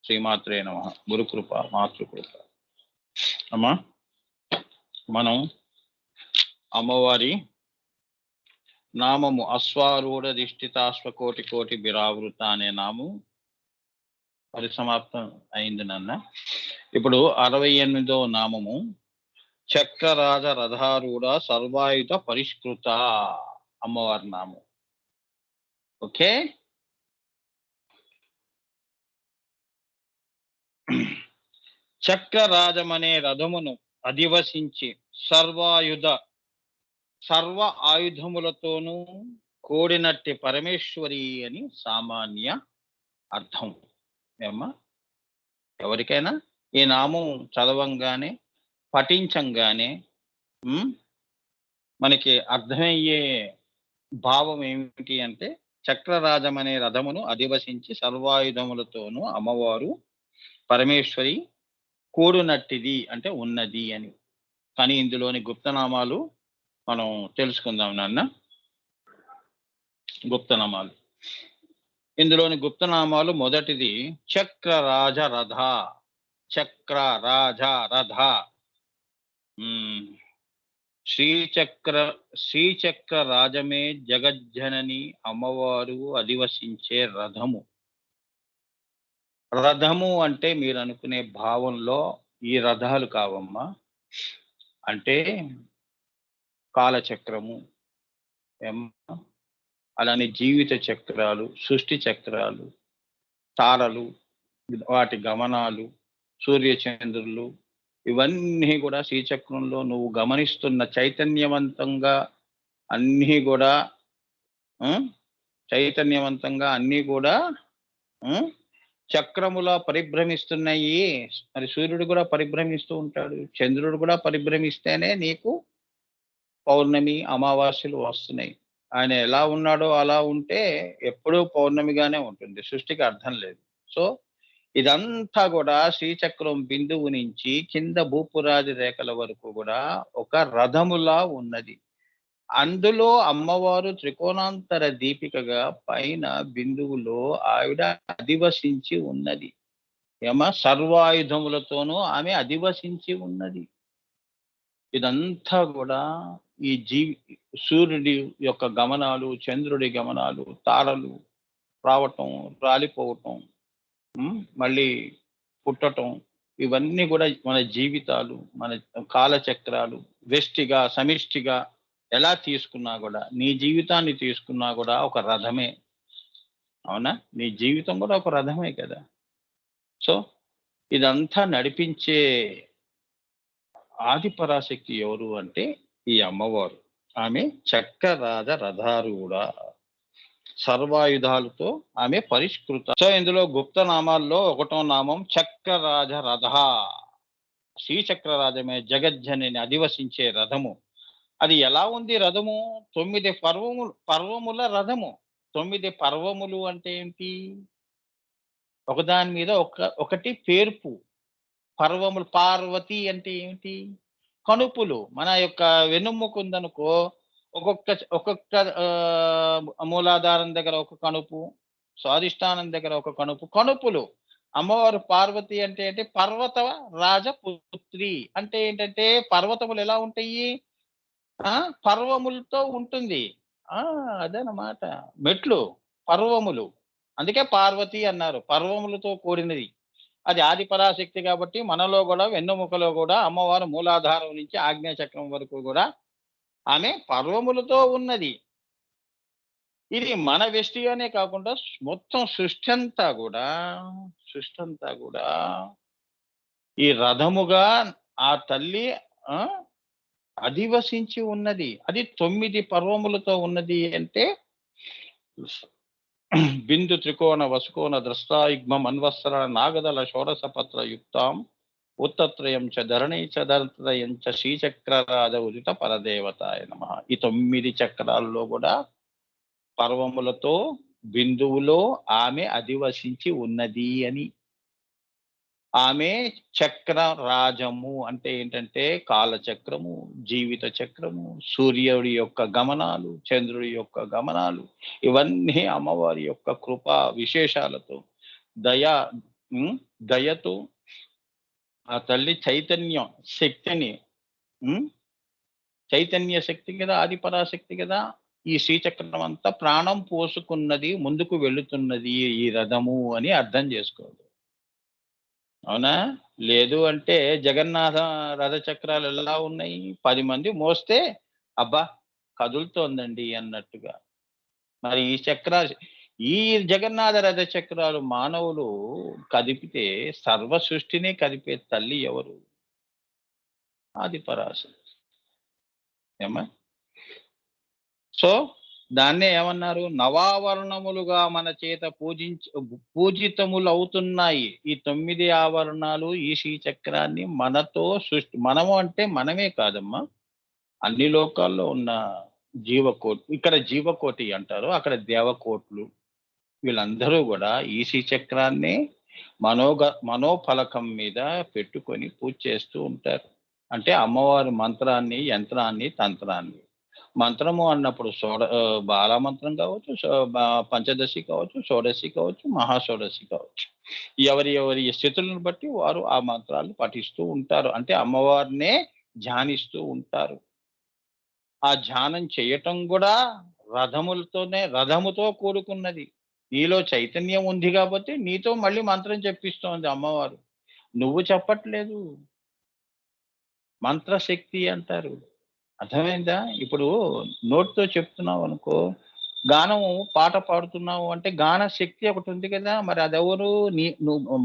శ్రీమాత్రే నమః. గురుకృప మాతృకృప. అమ్మా, మనం అమ్మవారి నామము అశ్వారూఢ దిష్టితాశ్వకోటి కోటి బిరావృత అనే నామం పరిసమాప్తం అయింది నాన్న. ఇప్పుడు 68వ నామము చక్రరాజ రథారూఢ సర్వాయుధ పరిష్కృత అమ్మవారి నామం. ఓకే, చక్రరాజమనే రథమును అధివసించి సర్వ ఆయుధములతోనూ కూడినట్టి పరమేశ్వరి అని సామాన్య అర్థం. ఏమ్మా, ఎవరికైనా ఈ నామం చదవంగానే పఠించంగానే మనకి అర్థమయ్యే భావం ఏమిటి అంటే, చక్రరాజం అనే రథమును అధివసించి సర్వాయుధములతోనూ అమ్మవారు పరమేశ్వరి కూడినట్టిది అంటే ఉన్నది అని. కానీ ఇందులోని గుప్తనామాలు మనం తెలుసుకుందాం నాన్న. గుప్తనామాలు, ఇందులోని గుప్తనామాలు మొదటిది చక్రరాజ రథ. చక్రరాజ రథ శ్రీచక్ర రాజమే జగజ్జనని అమ్మవారు అధివసించే రథము. రథము అంటే మీరు అనుకునే భావంలో ఈ రథాలు కావమ్మా. అంటే కాలచక్రము, అలానే జీవిత చక్రాలు, సృష్టి చక్రాలు, తారలు, వాటి గమనాలు, సూర్యచంద్రులు, ఇవన్నీ కూడా శ్రీచక్రంలో నువ్వు గమనిస్తున్న చైతన్యవంతంగా అన్నీ కూడా చక్రములా పరిభ్రమిస్తున్నాయి. మరి సూర్యుడు కూడా పరిభ్రమిస్తూ ఉంటాడు, చంద్రుడు కూడా పరిభ్రమిస్తేనే నీకు పౌర్ణమి అమావాస్యలు వస్తున్నాయి. ఆయన ఎలా ఉన్నాడో అలా ఉంటే ఎప్పుడూ పౌర్ణమిగానే ఉంటుంది, సృష్టికి అర్థం లేదు. సో ఇదంతా కూడా శ్రీచక్రం బిందువు నుంచి కింద భూపురాది రేఖల వరకు కూడా ఒక రథములా ఉన్నది. అందులో అమ్మవారు త్రికోణాంతర దీపికగా పైన బిందువులో ఆవిడ అధివసించి ఉన్నది. సర్వాయుధములతోనూ ఆమె అధివసించి ఉన్నది. ఇదంతా కూడా ఈ సూర్యుడి యొక్క గమనాలు, చంద్రుడి గమనాలు, తారలు రావటం, రాలిపోవటం, మళ్ళీ పుట్టటం, ఇవన్నీ కూడా మన జీవితాలు, మన కాలచక్రాలు వ్యష్టిగా సమిష్టిగా ఎలా తీసుకున్నా కూడా, నీ జీవితాన్ని తీసుకున్నా కూడా ఒక రథమే. అవునా? నీ జీవితం కూడా ఒక రథమే కదా. సో ఇదంతా నడిపించే ఆది పరాశక్తి ఎవరు అంటే ఈ అమ్మవారు. ఆమె చక్రరాజ రథారూఢ, సర్వాయుధాలతో ఆమె పరిష్కృత. సో ఇందులో గుప్త నామాల్లో 1వ నామం చక్రరాజ రథ. శ్రీచక్రరాజమే జగజ్జనని అధివసించే రథము. అది ఎలా ఉంది రథము? 9 పర్వముల రథము. 9 పర్వములు అంటే ఏంటి? ఒకదాని మీద ఒకటి పేర్పు. పర్వములు. పార్వతి అంటే ఏమిటి? కణుపులు. మన యొక్క వెన్నుముక ఉందనుకో, ఒక్కొక్క మూలాధారం దగ్గర ఒక కణుపు, స్వాధిష్టానం దగ్గర ఒక కణుపు, కణుపులు. అమ్మవారు పార్వతి అంటే ఏంటి? పర్వత రాజపుత్రి అంటే ఏంటంటే, పర్వతములు ఎలా ఉంటాయి? పర్వములతో ఉంటుంది. అదనమాట. మెట్లు పర్వములు, అందుకే పార్వతి అన్నారు. పర్వములతో కూడినది. అది ఆది పరాశక్తి కాబట్టి మనలో కూడా వెన్నుముకలో కూడా అమ్మవారు మూలాధారం నుంచి ఆగ్నేయ చక్రం వరకు కూడా ఆమె పర్వములతో ఉన్నది. ఇది మన వెష్టిగానే కాకుండా మొత్తం సృష్టి అంతా కూడా ఈ రథముగా ఆ తల్లి అధివసించి ఉన్నది. అది 9 పర్వములతో ఉన్నది అంటే బిందు త్రికోణ వసుకోణ ద్రష్టాయుగ్మం అన్వస్త్ర నాగదల షోడశపత్ర యుక్తాం ఉత్తత్రయం చ ధరణి చ ధరత్రయం చ శ్రీచక్రరాజ ఉదిత పరదేవతాయ నమః. ఈ 9 చక్రాల్లో కూడా పర్వములతో బిందువులో ఆమె అధివసించి ఉన్నది అని. ఆమె చక్ర రాజము అంటే ఏంటంటే కాలచక్రము, జీవిత చక్రము, సూర్యుడి యొక్క గమనాలు, చంద్రుడి యొక్క గమనాలు, ఇవన్నీ అమ్మవారి యొక్క కృపా విశేషాలతో దయతో ఆ తల్లి చైతన్యం శక్తిని, ఉమ్, చైతన్య శక్తి కదా, ఆది పరాశక్తి కదా. ఈ శ్రీచక్రం అంతా ప్రాణం పోసుకున్నది, ముందుకు వెళుతున్నది ఈ రథము అని అర్థం చేసుకోవాలి. అవునా? లేదు అంటే జగన్నాథ రథ చక్రాలు ఎలా ఉన్నాయి? 10 మంది మోస్తే అబ్బా! కదులుతోందండి అన్నట్టుగా. మరి ఈ జగన్నాథ రథ చక్రాలు మానవులు కదిపితే సర్వ సృష్టిని కదిపే తల్లి ఎవరు? ఆది పరాశక్తి. ఏమ్మా? సో, దాన్నే ఏమన్నారు? నవావరణములుగా మన చేత పూజితములవుతున్నాయి. ఈ 9 ఆవరణాలు ఈ శ్రీచక్రాన్ని మనతో మనము అంటే మనమే కాదమ్మా. అన్ని లోకాల్లో ఉన్న జీవకోటి, ఇక్కడ జీవకోటి అంటారు. అక్కడ దేవకోట్లు. వీళ్ళందరూ గూడా ఈ శ్రీచక్రాన్ని మనోఫలకం మీద పెట్టుకొని పూజ చేస్తూ ఉంటారు. అంటే అమ్మవారి మంత్రాన్ని, యంత్రాన్ని, తంత్రాన్ని. మంత్రము అన్నప్పుడు బాలా మంత్రం కావచ్చు, పంచదశి కావచ్చు, షోడశి కావచ్చు, మహాషోడశి కావచ్చు. ఎవరి ఎవరి స్థితులను బట్టి వారు ఆ మంత్రాలు పఠిస్తూ ఉంటారు. అంటే అమ్మవారినే ధ్యానిస్తూ ఉంటారు. ఆ ధ్యానం చేయటం గూడా రథముతో కూడుకున్నది. నీలో చైతన్యం ఉంది గాబట్టి నీతో మళ్ళీ మంత్రం చెప్పిస్తోంది అమ్మవారు. నువ్వు చెప్పట్లేదు. మంత్రశక్తి అంటారు. అర్థమైందా? ఇప్పుడు నోటితో చెప్తున్నావనుకో, గానము పాట పాడుతున్నావు అంటే గాన శక్తి ఒకటుంది గదా! మరి అదెవరు?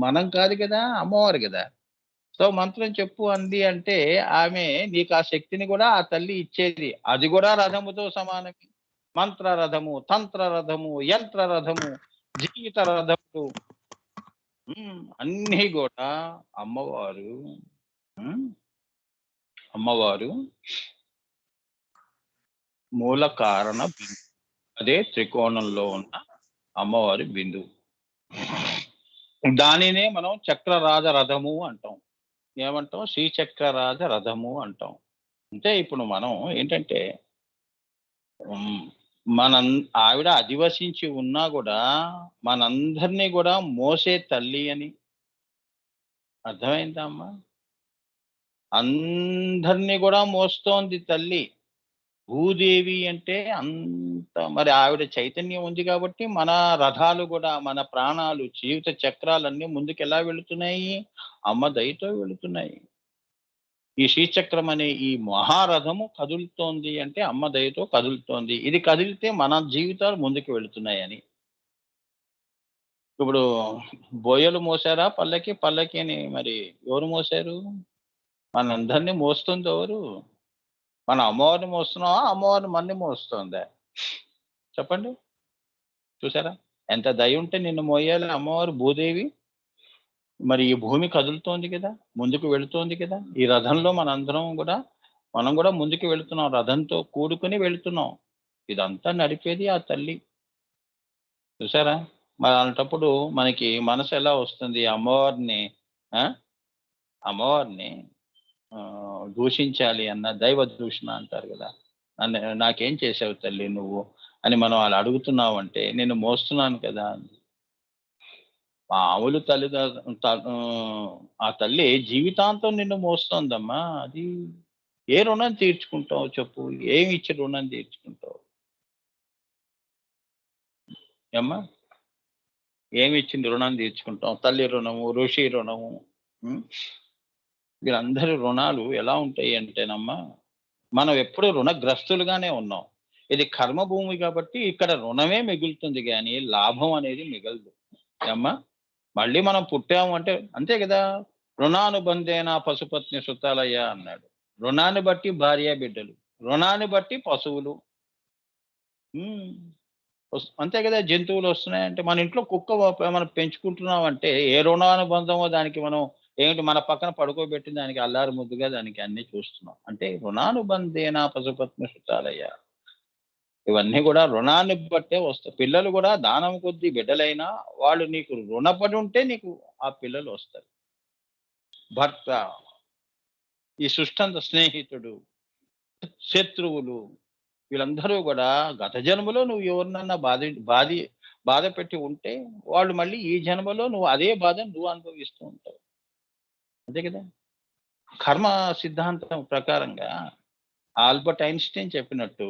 మనం కాదు గదా! అమ్మవారు గదా! సో, మంత్రం చెప్పు అంది అంటే ఆమె నీకు ఆ శక్తిని గూడా ఆ తల్లి ఇచ్చేది. అది గూడా రథముతో సమానమే. మంత్ర రథము, తంత్ర రథము, యంత్ర రథము, జీవిత రథములు, అన్నీ గూడా అమ్మవారు. హ్మ్. అమ్మవారు మూల కారణ బిందువు. అదే త్రికోణంలో ఉన్న అమ్మవారి బిందువు. దానినే మనం చక్రరాజ రథము అంటాం. ఏమంటాం? శ్రీచక్రరాజ రథము అంటాం. అంటే ఇప్పుడు మనం ఏంటంటే, హ్మ్. ఆవిడ అధివసించి ఉన్నా గూడా, మనందరిని గూడా మోసే తల్లి అని అర్థమైందా అమ్మా? అందరిని గూడా మోస్తోంది తల్లి. భూదేవి అంటే మరి ఆవిడ చైతన్యం ఉంది గాబట్టి, మన రథాలు గూడా, మన ప్రాణాలు, జీవిత చక్రాలన్నీ ముందుకెలా వెళుతున్నాయి? అమ్మ దయతో వెళుతున్నాయి. ఈ శ్రీచక్రం అనే ఈ మహారథము కదులుతోంది అంటే అమ్మ దయతో కదులుతోంది. ఇది కదిలితే మన జీవితాలు ముందుకు వెళుతున్నాయని. ఇప్పుడు బోయలు మోసారా పల్లకి? పల్లకిని మరి ఎవరు మోసారు? మనందరిని మోస్తుందెవరు? మనం అమ్మవారిని మోస్తున్నామా? అమ్మవారు మనని మోస్తుందా? చెప్పండి. చూసారా? ఎంత దయుంటే నిన్ను మోయాలి అమ్మవారు భూదేవి. మరి ఈ భూమి కదులుతోంది గదా! ముందుకు వెళుతోంది కదా! ఈ రథంలో మనం గూడా ముందుకు వెళుతున్నాం. రథంతో కూడుకొని వెళుతున్నాం. ఇదంతా నడిపేది ఆ తల్లి. చూసారా? మరి అలాంటప్పుడు మనకి మనసు ఎలా వస్తుంది? అమ్మవారిని ఆ! అమ్మవారిని దూషించాలి అన్న దైవ దూషణ అంటారు గదా! నాకేం చేశావు తల్లి నువ్వు? అని మనం అలా అడుగుతున్నావంటే, నిన్ను మోస్తున్నాను కదా! మామూలు ఆ తల్లి జీవితాంతం నిన్ను మోస్తోందమ్మా. అది ఏ రుణం తీర్చుకుంటావు చెప్పు? ఏమిచ్చి రుణం తీర్చుకుంటావు? ఏమ్మా? ఏమిచ్చింది రుణం తీర్చుకుంటాం? తల్లి రుణము, ఋషి రుణము. హ్మ్. వీళ్ళందరి రుణాలు ఎలా ఉంటాయి అంటేనమ్మా, మనం ఎప్పుడూ రుణగ్రస్తులుగానే ఉన్నాం. ఇది కర్మభూమి కాబట్టి ఇక్కడ రుణమే మిగులుతుంది గానీ, లాభం అనేది మిగలదు. ఏమ్మా? మళ్ళీ మనం పుట్టాము అంటే అంతే గదా! "రుణానుబంధేన పశుపత్ని సుతాలయ" అన్నాడు. రుణాన్ని బట్టి భార్య, బిడ్డలు. రుణాన్ని బట్టి పశువులు. హ్మ్. అంతే గదా! జంతువులొస్తున్నాయంటే మన ఇంట్లో కుక్క మనం పెంచుకుంటున్నామంటే ఏ రుణానుబంధమో దానికి మనం ఏంటి మన పక్కన పడుకోబెట్టి దానికి అల్లారు ముద్దుగా దానికి అన్నీ చూస్తున్నాం. అంటే రుణానుబంధేన పశుపత్ని సుతాలయ. ఇవన్నీ గూడా రుణాన్ని బట్టే వస్తాయి. పిల్లలు గూడా దానం కొద్దీ బిడ్డలైనా వాళ్ళు నీకు రుణపడి ఉంటే నీకు ఆ పిల్లలు వస్తారు. భర్త, ఈ సృష్టంత స్నేహితుడు, శత్రువులు వీళ్ళందరూ గూడా గత జన్మలో నువ్వు ఎవరినన్నా బాధి బాధి బాధ పెట్టి ఉంటే వాళ్ళు మళ్ళీ ఈ జన్మలో నువ్వు అదే బాధను నువ్వు అనుభవిస్తూ ఉంటావు. అంతే కదా! కర్మ సిద్ధాంతం ప్రకారంగా ఆల్బర్ట్ ఐన్‌స్టీన్ చెప్పినట్టు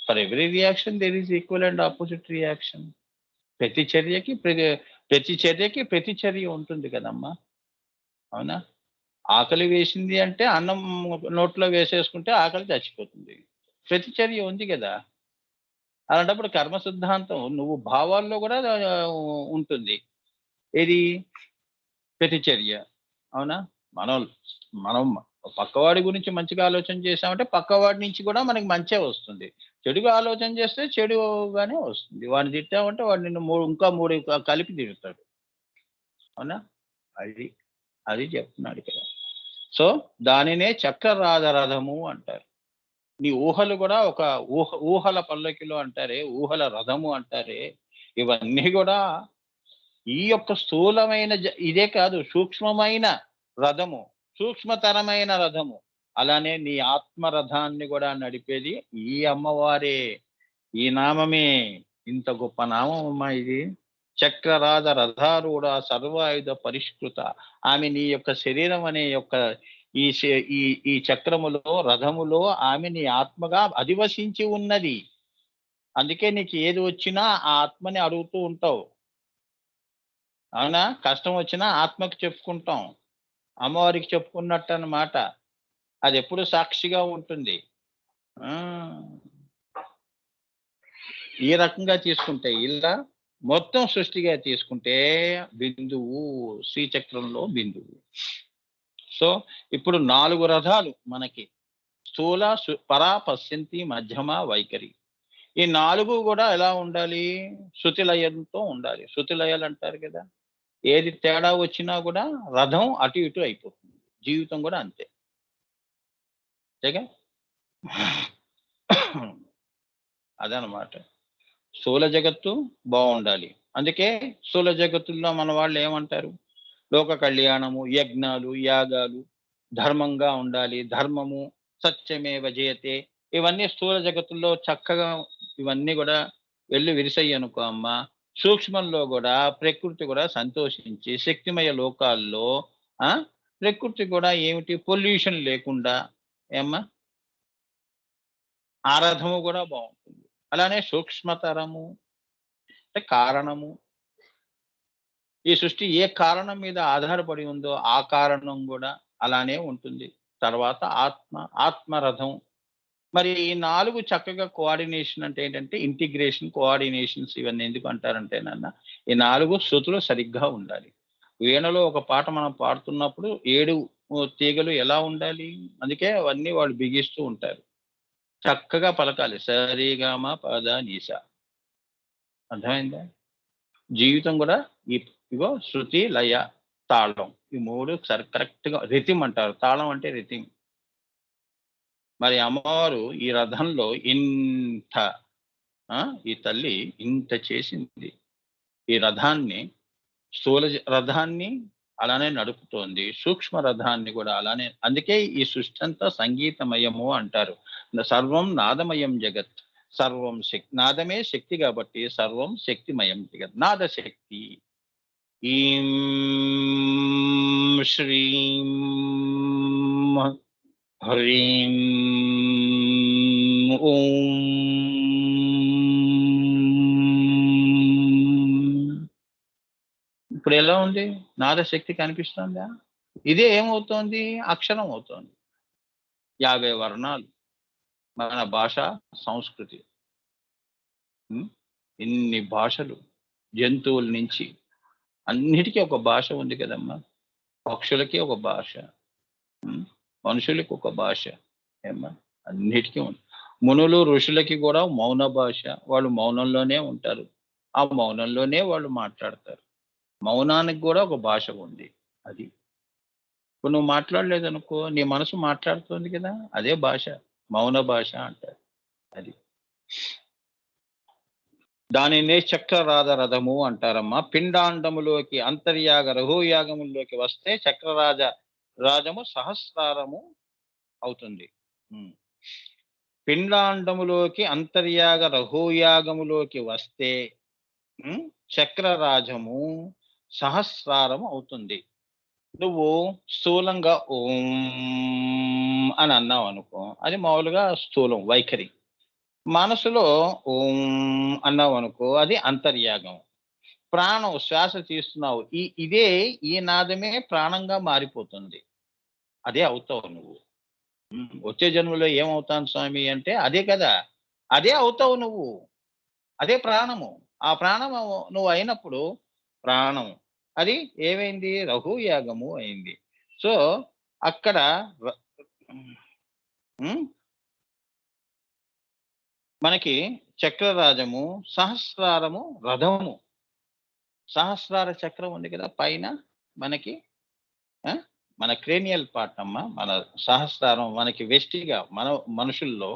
for every reaction there is equal and opposite reaction. ప్రతి చర్యకి ప్రతి చర్యకి ప్రతిచర్య ఉంటుంది కదమ్మా! అవునా? ఆకలి వేసింది అంటే అన్నం నోట్లో వేసేసుకుంటే ఆకలి చచ్చిపోతుంది. ప్రతిచర్య ఉంది గదా! అలాంటప్పుడు కర్మ సిద్ధాంతం నువ్వు భావాల్లో గూడా ఉంటుంది. ఏది? ప్రతిచర్య. అవునా? మనం మనం పక్కవాడి గురించి మంచిగా ఆలోచన చేశామంటే పక్కవాడి నుంచి కూడా మనకి మంచే వస్తుంది. చెడుగా ఆలోచన చేస్తే చెడుగానే వస్తుంది. వాడిని తిట్టామంటే వాడు నిన్ను ఇంకా 3 కలిపి తిడతాడు. అవునా? అది. అది చెప్తున్నాడిక్కడ. సో, దానినే చక్రరాజ రథము అంటారు. నీ ఊహలు గూడా ఒక ఊహల పల్లకిలో అంటారే, ఊహల రథము అంటారే, ఇవన్నీ గూడా ఈ యొక్క స్థూలమైన ఇదే కాదు సూక్ష్మమైన రథము, సూక్ష్మతరమైన రథము. అలానే నీ ఆత్మ రథాన్ని గూడా నడిపేది ఈ అమ్మవారే. ఈ నామమే. ఇంత గొప్ప నామమమ్మా ఇది. చక్రరాజ రథారూఢ సర్వాయుధ పరిష్కృత. ఆమె నీ యొక్క శరీరం అనే యొక్క ఈ శే ఈ ఈ చక్రములో, రథములో ఆమె నీ ఆత్మగా అధివసించి ఉన్నది. అందుకే నీకు ఏది వచ్చినా ఆ ఆత్మని అడుగుతూ ఉంటావు. అవునా? కష్టం వచ్చినా ఆత్మకి చెప్పుకుంటాం. అమ్మవారికి చెప్పుకున్నట్టన్నమాట. అదెప్పుడు సాక్షిగా ఉంటుంది. ఆ! ఈ రకంగా తీసుకుంటే ఇలా మొత్తం సృష్టిగా తీసుకుంటే బిందువు, శ్రీచక్రంలో బిందువు. సో, ఇప్పుడు 4 రథాలు మనకి. స్థూల, పరా, పశ్యంతి, మధ్యమ, వైఖరి. ఈ 4 గూడా ఎలా ఉండాలి? శృతి లయంతో ఉండాలి. శృతి లయాలంటారు కదా! ఏది తేడా వచ్చినా గూడా రథం అటు ఇటు అయిపోతుంది. జీవితం గూడా అంతే. అంతేగా? అదనమాట. స్థూల జగత్తు బావుండాలి. అందుకే స్థూల జగత్తుల్లో మన వాళ్ళు ఏమంటారు? లోక కళ్యాణము, యజ్ఞాలు, యాగాలు, ధర్మంగా ఉండాలి. ధర్మము, సత్యమేవ జయతే. ఇవన్నీ స్థూల జగత్తుల్లో చక్కగా ఇవన్నీ గూడా వెళ్లి విరిసయ్యనుకో అమ్మ. సూక్ష్మంలో గూడా ప్రకృతి గూడా సంతోషించి శక్తిమయ లోకాల్లో ఆ! ప్రకృతి గూడా ఏమిటి పొల్యూషన్ లేకుండా ఏమ్మా ఆ రథము గూడా బావుంటుంది. అలానే సూక్ష్మతరము అంటే కారణము. ఈ సృష్టి ఏ కారణం మీద ఆధారపడి ఉందో ఆ కారణం గూడా అలానే ఉంటుంది. తర్వాత ఆత్మ, ఆత్మరథం. మరి ఈ 4 చక్కగా కోఆర్డినేషన్ అంటే ఏంటంటే ఇంటిగ్రేషన్, కోఆర్డినేషన్స్ ఇవన్నీ ఎందుకు అంటారంటే ఈ 4 శృతులు సరిగ్గా ఉండాలి. వీణలో ఒక పాట మనం పాడుతున్నప్పుడు 7 తీగలు ఎలా ఉండాలి? అందుకే అవన్నీ వాళ్ళు బిగిస్తూ ఉంటారు. చక్కగా పలకాలి. సరిగమ పద నిస. అర్థమైందా? జీవితం గూడా ఈ ఇగో శృతి, లయ, తాళం. ఈ 3 కరెక్ట్‌గా రిథమ్ అంటారు. తాళం అంటే రిథమ్. మరి అమ్మవారు ఈ రథంలో ఇంత ఆ! ఈ తల్లి ఇంత చేసింది. ఈ రథాన్ని రథాన్ని అలానే నడుపుతోంది. సూక్ష్మ రథాన్ని గూడా అలానే అందుకే ఈ సృష్టంతా సంగీతమయము అంటారు. సర్వం నాదమయం జగత్. సర్వం నాదమే శక్తి గాబట్టి సర్వం శక్తిమయం జగత్. నాదశక్తి. ఈం శ్రీం హ్రీం ఓం ఇప్పుడెలా ఉంది? నాదశక్తి కనిపిస్తోందా? ఇదే ఏమవుతోంది? అక్షరం అవుతోంది. 50 వర్ణాలు. మన భాష, సంస్కృతి. హ్మ్. ఇన్ని భాషలు. జంతువుల నుంచి అన్నిటికి ఒక భాష ఉంది కదమ్మా! పక్షులకి ఒక భాష. హ్మ్. మనుషులకి ఒక భాష. ఏమ్మా! అన్నిటికి ఉంది. మునులు, ఋషులకి గూడా మౌన భాష. వాళ్ళు మౌనంలోనే ఉంటారు. ఆ మౌనంలోనే వాళ్ళు మాట్లాడతారు. మౌనానికి గూడా ఒక భాష ఉంది. అది. ఇప్పుడు నువ్వు మాట్లాడలేదనుకో, నీ మనసు మాట్లాడుతోంది కదా! అదే భాష. మౌన భాష అంటారు. అది. దానినే చక్రరాజ రథము అంటారమ్మా. పిండాండములోకి అంతర్యాగ, రహోయాగముల్లోకి వస్తే రాజము సహస్రారము అవుతుంది. హ్మ్. పిండాండములోకి అంతర్యాగ, రహోయాగములోకి వస్తే ఉమ్, చక్రరాజము సహస్రారం అవుతుంది. నువ్వు స్థూలంగా ఓం అని అన్నావు అనుకో, అది మామూలుగా స్థూలం వైఖరి. మనసులో ఓం అన్నావు అనుకో, అది అంతర్యాగం. ప్రాణం శ్వాస తీస్తున్నావు, ఈ నాదమే ప్రాణంగా మారిపోతుంది. అదే అవుతావు నువ్వు. వచ్చే జన్మలో ఏమవుతాను స్వామి అంటే అదే కదా! అదే అవుతావు నువ్వు. అదే ప్రాణము. ఆ ప్రాణము నువ్వు అయినప్పుడు ప్రాణం అది ఏమైంది? రహుయాగము అయింది. సో, అక్కడ ర హ్మ్. మనకి చక్రరాజము, సహస్రారము, రథము. సహస్రార చక్రం ఉంది కదా! పైన మనకి ఆ! మన క్రేనియల్ పార్ట్ అమ్మ. మన సహస్రారం మనకి వెస్టిగా మనుషుల్లో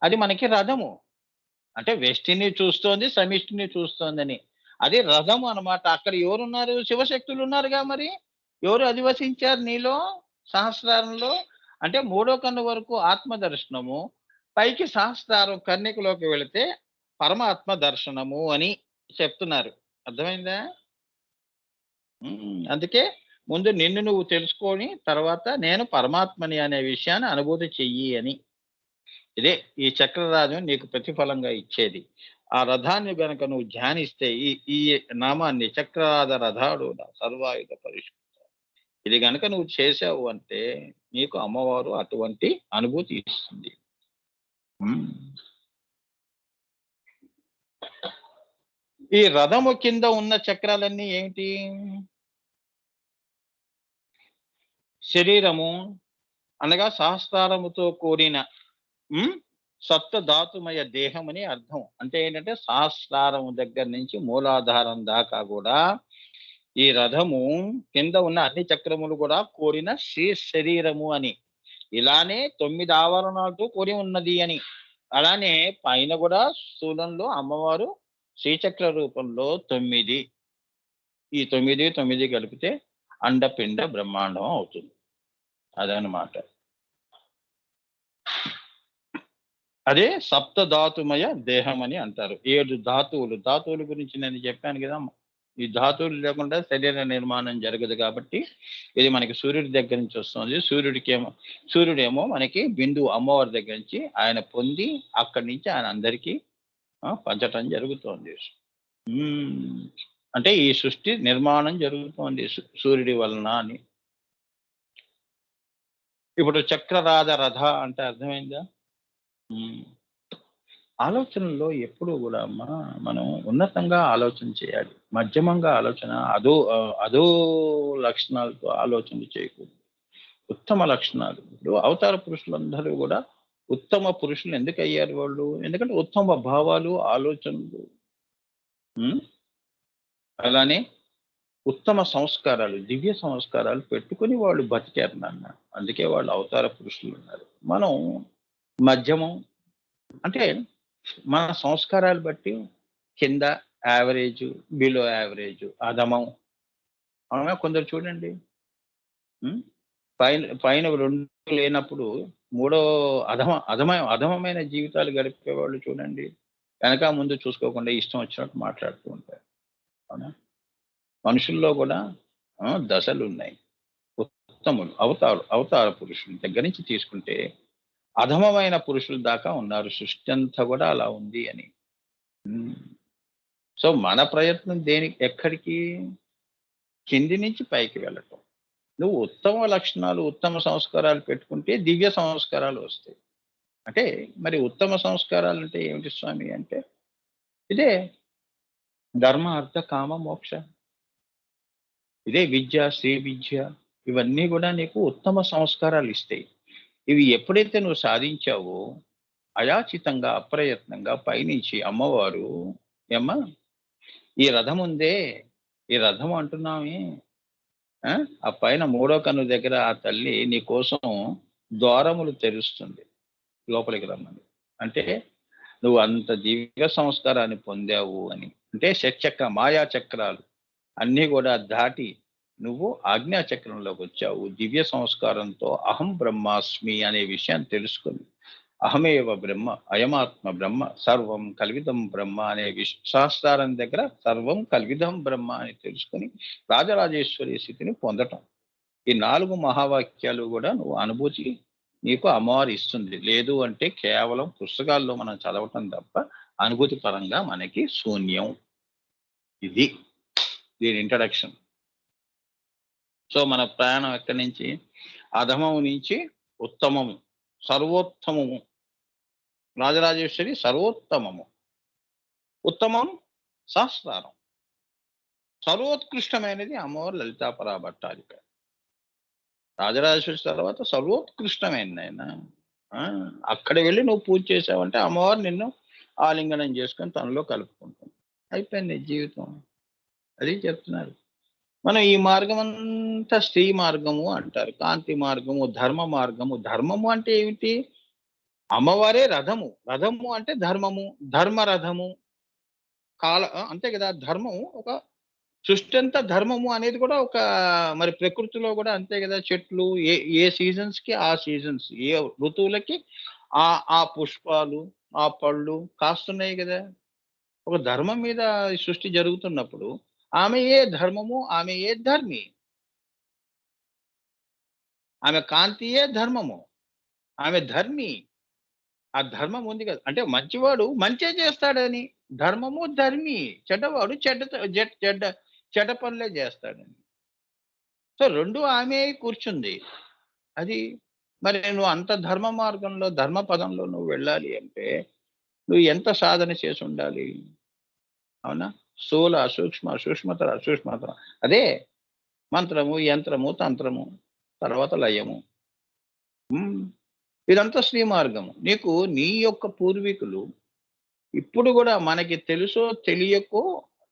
అది మనకి రథము. అంటే వెస్టిని చూస్తోంది, సమిష్టిని చూస్తోందని. అది రథము అన్నమాట. అక్కడ ఎవరున్నారు? శివశక్తులున్నారుగా మరి. ఎవరు అధివసించారు నీలో? సహస్రారంలో. అంటే మూడో కన్ను వరకు ఆత్మ దర్శనము. పైకి సహస్రారం కన్యకలోకి వెళితే పరమాత్మ దర్శనము అని చెప్తున్నారు. అర్థమైందా? అందుకే ముందు నిన్ను నువ్వు తెలుసుకొని తర్వాత నేను పరమాత్మని అనే విషయాన్ని అనుభూతి చెయ్యి అని. ఇదే ఈ చక్రరాజం నీకు ప్రతిఫలంగా ఇచ్చేది. ఆ రథాన్ని గనక నువ్వు ధ్యానిస్తే ఈ ఈ నామాన్ని చక్రరాజ రథారూఢ సర్వాయుధ పరిష్ ఇది గనక నువ్వు చేశావు అంటే నీకు అమ్మవారు అటువంటి అనుభూతి ఇస్తుంది. హ్మ్. ఈ రథము కింద ఉన్న చక్రాలన్నీ ఏమిటి? శరీరము అనగా సహస్రారముతో కూడిన హ్మ్. సప్త ధాతుమయ దేహం అని అర్థం. అంటే ఏంటంటే సహస్రారం దగ్గర నుంచి మూలాధారం దాకా గూడా ఈ రథము కింద ఉన్న అన్ని చక్రములు కూడా కూడిన శరీరము అని. ఇలానే 9 ఆవరణాలతో కూడి ఉన్నది అని. అలానే పైన గూడా స్థూలంలో అమ్మవారు శ్రీచక్ర రూపంలో 9. ఈ 9, 9 కలిపితే అండపిండ బ్రహ్మాండం అవుతుంది. అదనమాట. అదే సప్తధాతుమయ దేహం అని అంటారు. 7 ధాతువులు. ధాతువుల గురించి నేను చెప్పాను గదా! ఈ ధాతువులు లేకుండా శరీర నిర్మాణం జరగదు కాబట్టి, ఇది మనకి సూర్యుడి దగ్గర నుంచి వస్తుంది. సూర్యుడేమో మనకి బిందువు అమ్మవారి దగ్గర నుంచి ఆయన పొంది, అక్కడి నుంచి ఆయన అందరికీ పంచటం జరుగుతోంది. హ్మ్. అంటే ఈ సృష్టి నిర్మాణం జరుగుతోంది సూర్యుడి వలన అని. ఇప్పుడు చక్రరాజ రథ అంటే అర్థమైందా? హ్మ్. ఆలోచనలో ఎప్పుడూ గూడా అమ్మా మనం ఉన్నతంగా ఆలోచన చేయాలి. మధ్యమంగా ఆలోచన అదో లక్షణాలతో ఆలోచనలు చేయకూడదు. ఉత్తమ లక్షణాలు. ఇప్పుడు అవతార పురుషులందరూ గూడా ఉత్తమ పురుషులు ఎందుకయ్యారు వాళ్ళు? ఎందుకంటే ఉత్తమ భావాలు, ఆలోచనలు హ్మ్. అలానే ఉత్తమ సంస్కారాలు, దివ్య సంస్కారాలు పెట్టుకొని వాళ్ళు బతికారు నాన్న. అందుకే వాళ్ళు అవతార పురుషులున్నారు. మనం మధ్యమం అంటే మన సంస్కారాలు బట్టి కింద యావరేజు, బిలో యావరేజు, అధమం. అవునా? కొందరు చూడండి. హ్మ్. పైన పైన 2 లేనప్పుడు మూడో అధమమైన జీవితాలు గడిపేవాళ్ళు చూడండి. వెనక ముందు చూసుకోకుండా ఇష్టం వచ్చినట్టు మాట్లాడుతూ ఉంటారు. అవునా? మనుషుల్లో కూడా దశలున్నాయి. ఉత్తములు, అవతార పురుషుల దగ్గర నుంచి తీసుకుంటే అధమమైన పురుషుల దాకా ఉన్నారు. సృష్టి అంతా కూడా అలా ఉంది అని. హ్మ్. సో, మన ప్రయత్నం ఎక్కడికి? కింది నుంచి పైకి వెళ్ళటం. నువ్వు ఉత్తమ లక్షణాలు, ఉత్తమ సంస్కారాలు పెట్టుకుంటే దివ్య సంస్కారాలు వస్తాయి. అంటే మరి ఉత్తమ సంస్కారాలంటే ఏమిటి స్వామి అంటే, ఇదే ధర్మ, అర్థ, కామ, మోక్ష. ఇదే విద్య, శ్రీ విద్య ఇవన్నీ గూడా నీకు ఉత్తమ సంస్కారాలిస్తాయి. ఇవి ఎప్పుడైతే నువ్వు సాధించావో, అయాచితంగా, అప్రయత్నంగా పైనుంచి అమ్మవారు ఏమ్మా ఈ రథముందే, ఈ రథం అంటున్నామే ఆ! ఆ పైన మూడో కన్ను దగ్గర ఆ తల్లి నీ కోసం ద్వారములు తెరుస్తుంది. లోపలికి రమ్మని. అంటే నువ్వు అంత దివ్య సంస్కారాన్ని పొందావు అని. అంటే షట్చక్ర మాయా చక్రాలు అన్నీ గూడా దాటి నువ్వు ఆజ్ఞా చక్రంలోకొచ్చావు. దివ్య సంస్కారంతో అహం బ్రహ్మాస్మి అనే విషయాన్ని తెలుసుకొని, అహమేవ బ్రహ్మ అయమాత్మ బ్రహ్మ సర్వం కల్విదం బ్రహ్మ అనే శాస్త్రారం దగ్గర సర్వం కల్విదం బ్రహ్మ అని తెలుసుకుని రాజరాజేశ్వరి స్థితిని పొందటం. ఈ 4 మహావాక్యాలు కూడా నువ్వు అనుభూతి నీకు అమ్మవారు ఇస్తుంది. లేదు అంటే కేవలం పుస్తకాల్లో మనం చదవటం తప్ప అనుభూతి పరంగా మనకి శూన్యం. ఇది దీని ఇంట్రడక్షన్. సో మన ప్రయాణం ఎక్కడి నుంచి? అధమము నుంచి ఉత్తమము, సర్వోత్తమము. రాజరాజేశ్వరి సర్వోత్తమము, ఉత్తమం శాస్త్రారం, సర్వోత్కృష్టమైనది అమ్మవారు లలితాపరా భట్టారిక. రాజరాజేశ్వరి తర్వాత సర్వోత్కృష్టమైనది ఆయన. అక్కడ వెళ్ళి నువ్వు పూజ చేసావంటే అమ్మవారు నిన్ను ఆలింగనం చేసుకొని తనలో కలుపుకుంటుంది. అయిపోయింది జీవితం. అది చెప్తున్నారు. మనం ఈ మార్గం అంతా స్త్రీ మార్గము అంటారు, కాంతి మార్గము, ధర్మ మార్గము. ధర్మము అంటే ఏమిటి? అమ్మవారే రథము. రథము అంటే ధర్మము, ధర్మ రథము. అంతే కదా. ధర్మం ఒక సృష్టి అంతా ధర్మము అనేది కూడా ఒక మరి ప్రకృతిలో కూడా అంతే కదా. చెట్లు ఏ ఏ సీజన్స్ కి ఆ సీజన్స్, ఏ ఋతువులకి ఆ ఆ పుష్పాలు, ఆ పళ్ళు కాస్తున్నాయి కదా. ఒక ధర్మం మీద ఈ సృష్టి జరుగుతున్నప్పుడు ఆమె ఏ ధర్మము, ఆమె ఏ ధర్మి. ఆమె కాంతియే ధర్మము, ఆమె ధర్మి. ఆ ధర్మం ఉంది కదా. అంటే మంచివాడు మంచే చేస్తాడని, ధర్మము ధర్మి. చెడ్డవాడు చెడ్డ చెడ్డ పనులే చేస్తాడని. సో 2 ఆమె కూర్చుంది. అది మరి నువ్వు అంత ధర్మ మార్గంలో, ధర్మ పదంలో నువ్వు వెళ్ళాలి అంటే నువ్వు ఎంత సాధన చేసి ఉండాలి? అవునా? స్థూల సూక్ష్మ, సూక్ష్మతర అసూక్ష్మతర. అదే మంత్రము, యంత్రము, తంత్రము, తర్వాత లయము. ఇదంతా శ్రీ మార్గము. నీకు నీ యొక్క పూర్వీకులు ఇప్పుడు కూడా మనకి తెలుసో తెలియకో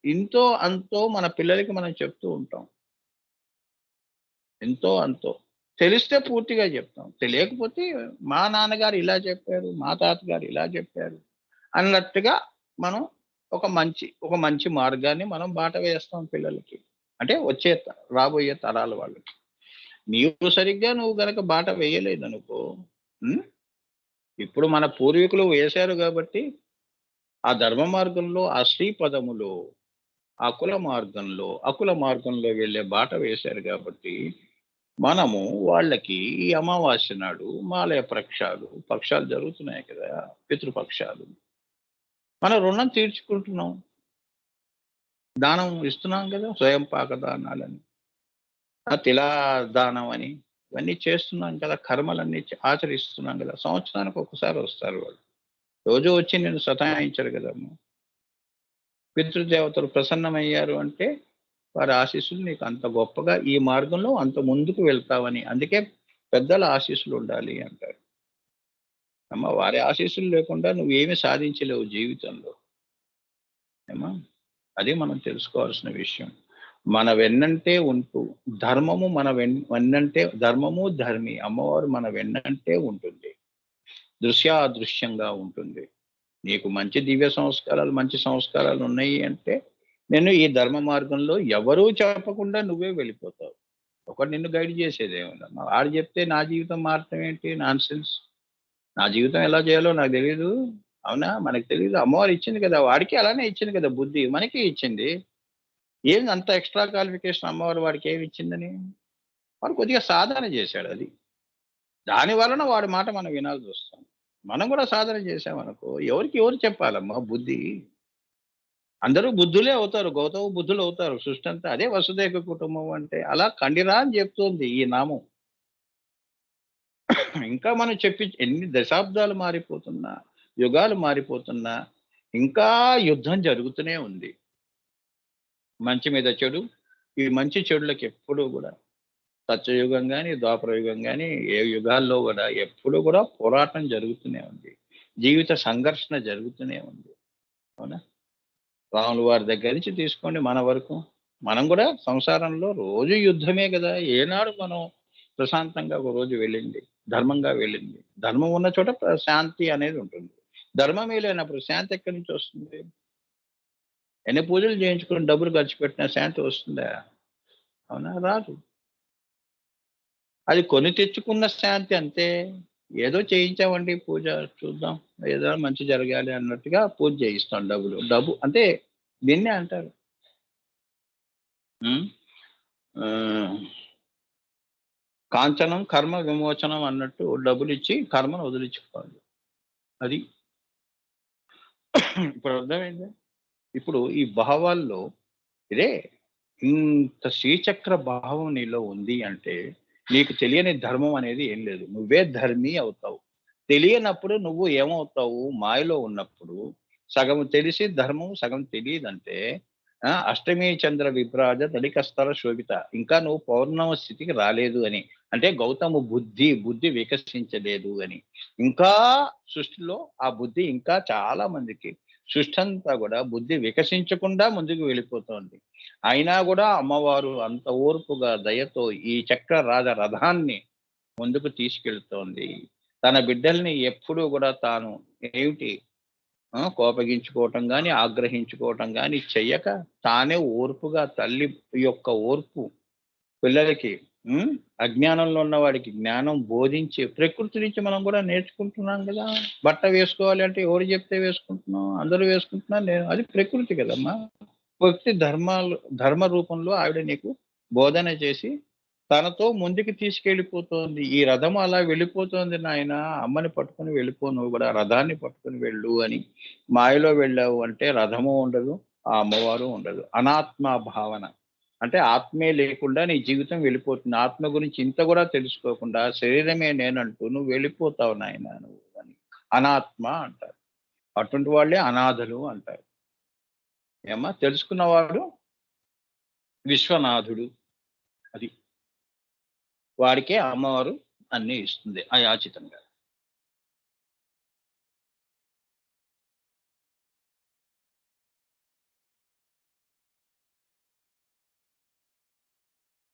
ఇంతో అంతో మన పిల్లలకి మనం చెప్తూ ఉంటాం. ఎంతో అంతో. తెలిస్తే పూర్తిగా చెప్తాం. తెలియకపోతే మా నాన్నగారు ఇలా చెప్పారు, మా తాతగారు ఇలా చెప్పారు అన్నట్టుగా మనం ఒక మంచి మార్గాన్ని మనం బాట వేస్తాం పిల్లలకి. అంటే రాబోయే తరాల వాళ్ళకి. నువ్వు గనక బాట వేయలేదనుకో, ఇప్పుడు మన పూర్వీకులు వేశారు కాబట్టి ఆ ధర్మ మార్గంలో, ఆ శ్రీ పదములో, ఆ అకుల మార్గంలో వెళ్ళే బాట వేశారు కాబట్టి మనము వాళ్ళకి ఈ అమావాస్య నాడు మాలయ పక్షాలు జరుగుతున్నాయి కదా, పితృపక్షాలు. మన రుణం తీర్చుకుంటున్నాం. దానం ఇస్తున్నాం కదా, స్వయం పాక దానాలని, తిలా దానం అని ఇవన్నీ చేస్తున్నాం కదా, కర్మలన్నీ ఆచరిస్తున్నాం కదా. సంవత్సరానికి ఒకసారి వస్తారు వాళ్ళు. రోజు వచ్చి నేను సతాయించరు కదమ్మా. పితృదేవతలు ప్రసన్నమయ్యారు అంటే వారి ఆశీస్సులు నీకు అంత గొప్పగా ఈ మార్గంలో అంత ముందుకు వెళ్తావని. అందుకే పెద్దల ఆశీస్సులు ఉండాలి అంటారు. అమ్మ వారి ఆశీస్సులు లేకుండా నువ్వేమి సాధించలేవు జీవితంలో. ఏమా అది మనం తెలుసుకోవాల్సిన విషయం. మన వెన్నంటే ఉంటూ ధర్మము వెన్నంటే, ధర్మము ధర్మి అమ్మవారు మన వెన్నంటే ఉంటుంది. అదృశ్యంగా ఉంటుంది. నీకు మంచి దివ్య సంస్కారాలు, మంచి సంస్కారాలు ఉన్నాయి అంటే నేను ఈ ధర్మ మార్గంలో ఎవరూ చెప్పకుండా నువ్వే వెళ్ళిపోతావు. ఒకటి నిన్ను గైడ్ చేసేదేమన్నా. వాడు చెప్తే నా జీవితం మారటం ఏంటి? నాన్‌సెన్స్. నా జీవితం ఎలా చేయాలో నాకు తెలీదు. అవునా? మనకు తెలీదు. అమ్మవారు ఇచ్చింది కదా! వాడికి అలానే ఇచ్చింది కదా బుద్ధి. మనకి ఇచ్చింది. ఏంది అంత ఎక్స్‌ట్రా క్వాలిఫికేషన్ అమ్మవారు వాడికి ఏమి ఇచ్చిందని? వాడు కొద్దిగా సాధన చేశాడు అది. దాని వలన వాడి మాట మనం వినాల్సొస్తుంది. మనం కూడా సాధన చేశామనుకో ఎవరికి ఎవరు చెప్పాలమ్మా బుద్ధి? అందరూ బుద్ధులే అవుతారు. గౌతమ బుద్ధులు అవుతారు సృష్టి అంతా. అదే వసుదైక కుటుంబం అంటే. అలా కండిరా అని చెప్తోంది ఈ నామం. ఇంకా మనం ఎన్ని దశాబ్దాలు మారిపోతున్నా, యుగాలు మారిపోతున్నా ఇంకా యుద్ధం జరుగుతూనే ఉంది. మంచి మీద చెడు. ఈ మంచి చెడులకు ఎప్పుడూ కూడా సత్యయుగం గాని, ద్వాపర యుగం గాని ఏ యుగాల్లో కూడా ఎప్పుడు కూడా పోరాటం జరుగుతూనే ఉంది. జీవిత సంఘర్షణ జరుగుతూనే ఉంది. అవునా? రాముల వారి దగ్గర నుంచి తీసుకోండి మన వరకు. మనం కూడా సంసారంలో రోజు యుద్ధమే కదా. ఏనాడు మనం ప్రశాంతంగా ఒక రోజు వెళ్ళింది, ధర్మంగా వెళ్ళింది. ధర్మం ఉన్న చోట శాంతి అనేది ఉంటుంది. ధర్మమే లేనప్పుడు శాంతి ఎక్కడి నుంచి వస్తుంది? ఎన్ని పూజలు చేయించుకొని డబ్బులు ఖర్చు పెట్టినా శాంతి వస్తుందా? అవునా? రాదు. అది కొని తెచ్చుకున్న శాంతి అంతే. ఏదో చేయించామండి పూజ చూద్దాం. ఏదో మంచి జరగాలి అన్నట్టుగా పూజ చేయిస్తాం డబ్బులు. డబ్బు అంటే దీన్నే అంటారు. హ్మ్. ఆహ్, కాంచనం కర్మ విమోచనం అన్నట్టు డబ్బులిచ్చి కర్మను వదిలించుకోవాలి. అది. ఇప్పుడు అర్థమైందా? ఇప్పుడు ఈ భావాల్లో ఇదే ఇంత శ్రీచక్ర భావం నీలో ఉంది అంటే, నీకు తెలియని ధర్మం అనేది ఏం లేదు. నువ్వే ధర్మి అవుతావు. తెలియనప్పుడు నువ్వు ఏమవుతావు? మాయలో ఉన్నప్పుడు సగం తెలిసి ధర్మం, సగం తెలీదంటే అష్టమి చంద్ర విభ్రాజ తడికస్తర శోభిత. ఇంకా నువ్వు పౌర్ణమ స్థితికి రాలేదు అని. అంటే గౌతమ బుద్ధి వికసించలేదు అని. ఇంకా సృష్టిలో ఆ బుద్ధి ఇంకా చాలా మందికి సృష్టంతా గూడా బుద్ధి వికసించకుండా ముందుకు వెళ్ళిపోతోంది. అయినా గూడా అమ్మవారు అంత ఓర్పుగా, దయతో ఈ చక్ర రథాన్ని ముందుకు తీసుకెళ్తోంది. తన బిడ్డల్ని ఎప్పుడూ గూడా తాను ఏమిటి కోపగించుకోవటం గాని, ఆగ్రహించుకోవటం గాని చెయ్యక, తానే ఓర్పుగా తల్లి యొక్క ఓర్పు పిల్లలకి హ్మ్. అజ్ఞానంలో ఉన్నవాడికి జ్ఞానం బోధించి ప్రకృతి నుంచి మనం గూడా నేర్చుకుంటున్నాం గదా! బట్ట వేసుకోవాలి అంటే ఎవరు జెప్తే వేసుకుంటున్నాం? అందరూ వేసుకుంటున్నారు. అది ప్రకృతి కదమ్మా! భక్తి ధర్మ రూపంలో ఆవిడ నీకు బోధన చేసి, తనతో ముందుకు తీసుకెళ్ళిపోతోంది. ఈ రథం అలా వెళ్ళిపోతోంది నాయనా! అమ్మని పట్టుకొని వెళ్ళిపో నువ్వు గూడా రథాన్ని పట్టుకొని వెళ్ళు అని. మాయలో వెళ్ళావు అంటే రథము ఉండదు, ఆ అమ్మవారు ఉండదు. అనాత్మ భావన. అంటే ఆత్మే లేకుండా నీ జీవితం వెళ్ళిపోతుంది. ఆత్మ గురించి ఇంత గూడా తెలుసుకోకుండా శరీరమే నేనంటూ నువ్వు వెళ్ళిపోతావు నాయనా నువ్వు అని. అనాత్మ అంటారు. అటువంటి వాళ్ళే అనాథలు అంటారు. ఏమ్మా తెలుసుకున్నవాడు విశ్వనాథుడు. అది. వాడికే అమ్మవారు అన్నీ ఇస్తుంది అయాచితంగా.